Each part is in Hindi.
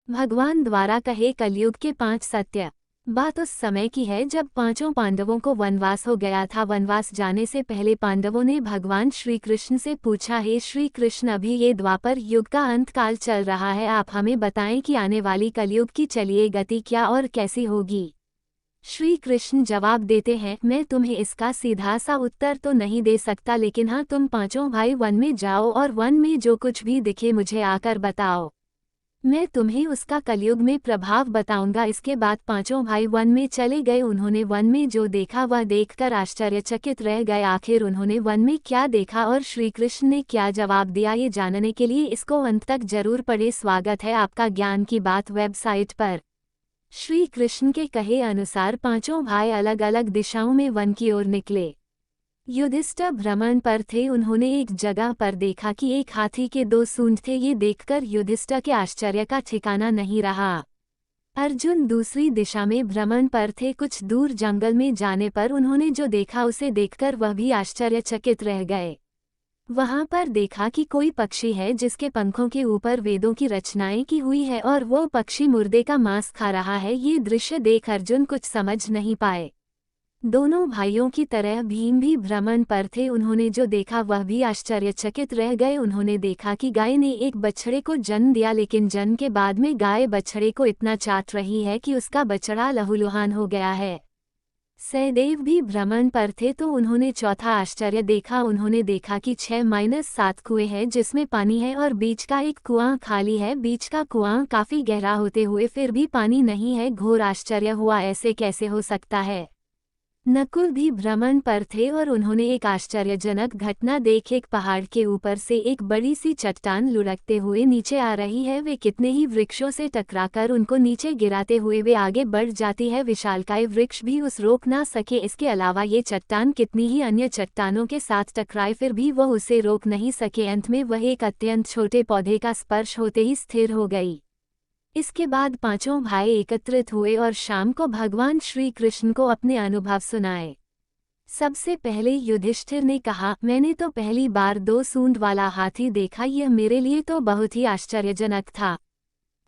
भगवान द्वारा कहे कलयुग के 5 सत्य। बात उस समय की है जब पांचों पांडवों को वनवास हो गया था। वनवास जाने से पहले पांडवों ने भगवान श्री कृष्ण से पूछा, हे श्री कृष्ण, अभी ये द्वापर युग का अंत काल चल रहा है, आप हमें बताएं कि आने वाली कलयुग की चलिए गति क्या और कैसी होगी। श्री कृष्ण जवाब देते हैं, मैं तुम्हें इसका सीधा सा उत्तर तो नहीं दे सकता, लेकिन हाँ, तुम पांचों भाई वन में जाओ और वन में जो कुछ भी दिखे मुझे आकर बताओ, मैं तुम्हें उसका कलयुग में प्रभाव बताऊंगा। इसके बाद पांचों भाई वन में चले गए। उन्होंने वन में जो देखा वह देखकर आश्चर्यचकित रह गए। आखिर उन्होंने वन में क्या देखा और श्री कृष्ण ने क्या जवाब दिया, ये जानने के लिए इसको अंत तक जरूर पढ़े। स्वागत है आपका ज्ञान की बात वेबसाइट पर। श्री कृष्ण के कहे अनुसार पांचों भाई अलग अलग दिशाओं में वन की ओर निकले। युधिष्ठिर भ्रमण पर थे। उन्होंने एक जगह पर देखा कि एक हाथी के 2 सूंड थे। ये देखकर युधिष्ठिर के आश्चर्य का ठिकाना नहीं रहा। अर्जुन दूसरी दिशा में भ्रमण पर थे। कुछ दूर जंगल में जाने पर उन्होंने जो देखा उसे देखकर वह भी आश्चर्यचकित रह गए। वहां पर देखा कि कोई पक्षी है जिसके पंखों के ऊपर वेदों की रचनाएं की हुई है और वो पक्षी मुर्दे का मांस खा रहा है। ये दृश्य देख अर्जुन कुछ समझ नहीं पाए। दोनों भाइयों की तरह भीम भी भ्रमण पर थे। उन्होंने जो देखा वह भी आश्चर्यचकित रह गए। उन्होंने देखा कि गाय ने एक बछड़े को जन्म दिया, लेकिन जन्म के बाद में गाय बछड़े को इतना चाट रही है कि उसका बछड़ा लहूलुहान हो गया है। सहदेव भी भ्रमण पर थे तो उन्होंने चौथा आश्चर्य देखा। उन्होंने देखा कि 6-7 कुएं हैं जिसमें पानी है और बीच का एक कुआं खाली है। बीच का कुआं काफी गहरा होते हुए फिर भी पानी नहीं है। घोर आश्चर्य हुआ, ऐसे कैसे हो सकता है। नकुल भी भ्रमण पर थे और उन्होंने एक आश्चर्यजनक घटना देख। एक पहाड़ के ऊपर से एक बड़ी सी चट्टान लुढ़कते हुए नीचे आ रही है। वे कितने ही वृक्षों से टकराकर उनको नीचे गिराते हुए वे आगे बढ़ जाती है। विशालकाय वृक्ष भी उस रोक ना सके। इसके अलावा ये चट्टान कितनी ही अन्य चट्टानों के साथ टकराए फिर भी वह उसे रोक नहीं सके। अंत में वह एक अत्यंत छोटे पौधे का स्पर्श होते ही स्थिर हो गई। इसके बाद पांचों भाई एकत्रित हुए और शाम को भगवान श्री कृष्ण को अपने अनुभव सुनाए। सबसे पहले युधिष्ठिर ने कहा, मैंने तो पहली बार 2 सूंड वाला हाथी देखा, यह मेरे लिए तो बहुत ही आश्चर्यजनक था।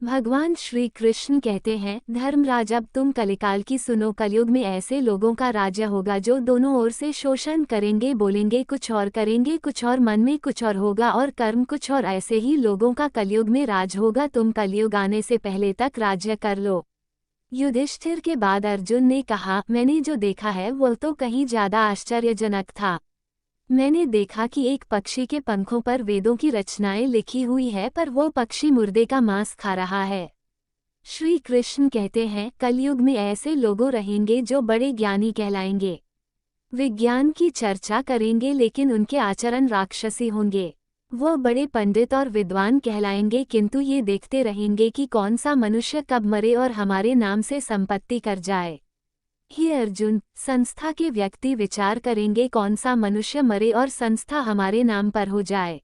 भगवान श्री कृष्ण कहते हैं, धर्मराज, अब तुम कलिकाल की सुनो। कलयुग में ऐसे लोगों का राज्य होगा जो दोनों ओर से शोषण करेंगे, बोलेंगे कुछ और करेंगे कुछ और, मन में कुछ और होगा और कर्म कुछ और। ऐसे ही लोगों का कलयुग में राज होगा। तुम कलयुग आने से पहले तक राज्य कर लो। युधिष्ठिर के बाद अर्जुन ने कहा, मैंने जो देखा है वह तो कहीं ज्यादा आश्चर्यजनक था। मैंने देखा कि एक पक्षी के पंखों पर वेदों की रचनाएं लिखी हुई है, पर वो पक्षी मुर्दे का मांस खा रहा है। श्री कृष्ण कहते हैं, कलयुग में ऐसे लोग रहेंगे जो बड़े ज्ञानी कहलाएंगे, विज्ञान की चर्चा करेंगे, लेकिन उनके आचरण राक्षसी होंगे। वो बड़े पंडित और विद्वान कहलाएंगे, किंतु ये देखते रहेंगे कि कौन सा मनुष्य कब मरे और हमारे नाम से संपत्ति कर जाए। हे अर्जुन, संस्था के व्यक्ति विचार करेंगे कौन सा मनुष्य मरे और संस्था हमारे नाम पर हो जाए।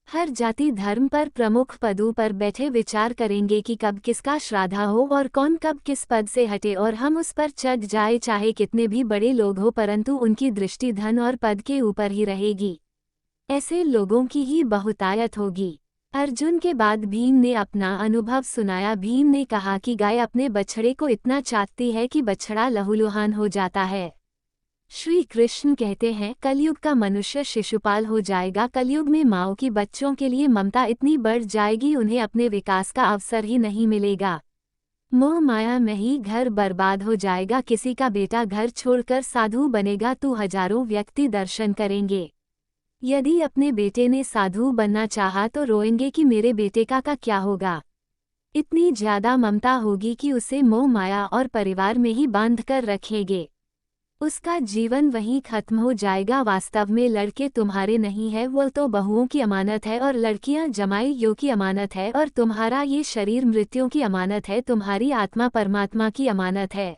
हर जाति धर्म पर प्रमुख पदों पर बैठे विचार करेंगे कि कब किसका श्राद्ध हो और कौन कब किस पद से हटे और हम उस पर चढ़ जाए। चाहे कितने भी बड़े लोग हो, परंतु उनकी दृष्टि धन और पद के ऊपर ही रहेगी। ऐसे लोगों की ही बहुतायत होगी। अर्जुन के बाद भीम ने अपना अनुभव सुनाया। भीम ने कहा कि गाय अपने बछड़े को इतना चाटती है कि बछड़ा लहूलुहान हो जाता है। श्री कृष्ण कहते हैं, कलयुग का मनुष्य शिशुपाल हो जाएगा। कलयुग में माओ की बच्चों के लिए ममता इतनी बढ़ जाएगी, उन्हें अपने विकास का अवसर ही नहीं मिलेगा। मोह माया में ही घर बर्बाद हो जाएगा। किसी का बेटा घर छोड़कर साधु बनेगा तो हजारों व्यक्ति दर्शन करेंगे। यदि अपने बेटे ने साधु बनना चाहा तो रोएंगे कि मेरे बेटे का क्या होगा। इतनी ज्यादा ममता होगी कि उसे मोह माया और परिवार में ही बांध कर रखेंगे। उसका जीवन वहीं खत्म हो जाएगा। वास्तव में लड़के तुम्हारे नहीं है, वो तो बहुओं की अमानत है, और लड़कियां जमाइयों की अमानत है, और तुम्हारा ये शरीर मृत्युओं की अमानत है। तुम्हारी आत्मा परमात्मा की अमानत है।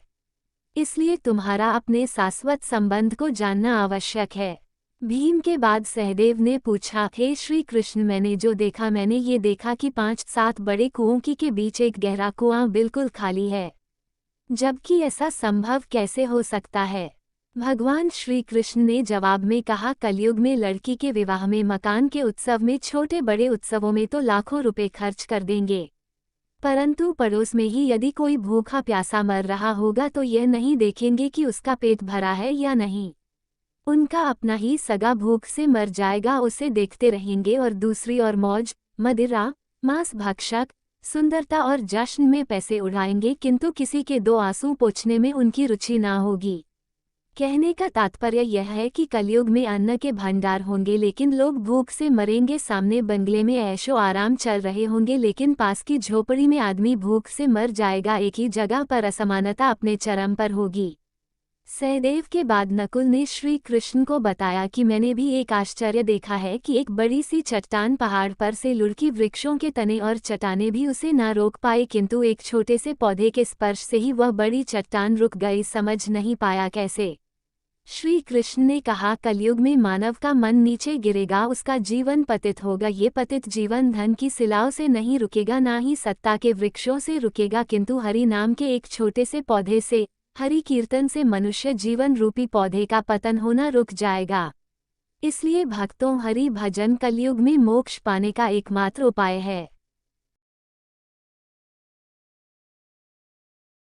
इसलिए तुम्हारा अपने शाश्वत संबंध को जानना आवश्यक है। भीम के बाद सहदेव ने पूछा, हे श्री कृष्ण, मैंने जो देखा, मैंने ये देखा कि 5-7 बड़े कुओं के बीच एक गहरा कुआं बिल्कुल खाली है, जबकि ऐसा संभव कैसे हो सकता है। भगवान श्री कृष्ण ने जवाब में कहा, कलयुग में लड़की के विवाह में, मकान के उत्सव में, छोटे बड़े उत्सवों में तो लाखों रुपए खर्च कर देंगे, परंतु पड़ोस में ही यदि कोई भूखा प्यासा मर रहा होगा तो यह नहीं देखेंगे कि उसका पेट भरा है या नहीं। उनका अपना ही सगा भूख से मर जाएगा, उसे देखते रहेंगे और दूसरी ओर मौज, मदिरा, मांस भक्षक, सुंदरता और जश्न में पैसे उड़ाएंगे, किंतु किसी के दो आंसू पोंछने में उनकी रुचि ना होगी। कहने का तात्पर्य यह है कि कलयुग में अन्न के भंडार होंगे लेकिन लोग भूख से मरेंगे। सामने बंगले में ऐशो आराम चल रहे होंगे लेकिन पास की झोपड़ी में आदमी भूख से मर जाएगा। एक ही जगह पर असमानता अपने चरम पर होगी। सहदेव के बाद नकुल ने श्री कृष्ण को बताया कि मैंने भी एक आश्चर्य देखा है कि एक बड़ी सी चट्टान पहाड़ पर से लुढ़की, वृक्षों के तने और चट्टानें भी उसे ना रोक पाए, किंतु एक छोटे से पौधे के स्पर्श से ही वह बड़ी चट्टान रुक गई। समझ नहीं पाया कैसे। श्री कृष्ण ने कहा, कलयुग में मानव का मन नीचे गिरेगा, उसका जीवन पतित होगा। ये पतित जीवन धन की सिलाओं से नहीं रुकेगा, ना ही सत्ता के वृक्षों से रुकेगा, किंतु हरि नाम के एक छोटे से पौधे से, हरि कीर्तन से मनुष्य जीवन रूपी पौधे का पतन होना रुक जाएगा। इसलिए भक्तों, हरि भजन कलयुग में मोक्ष पाने का एकमात्र उपाय है।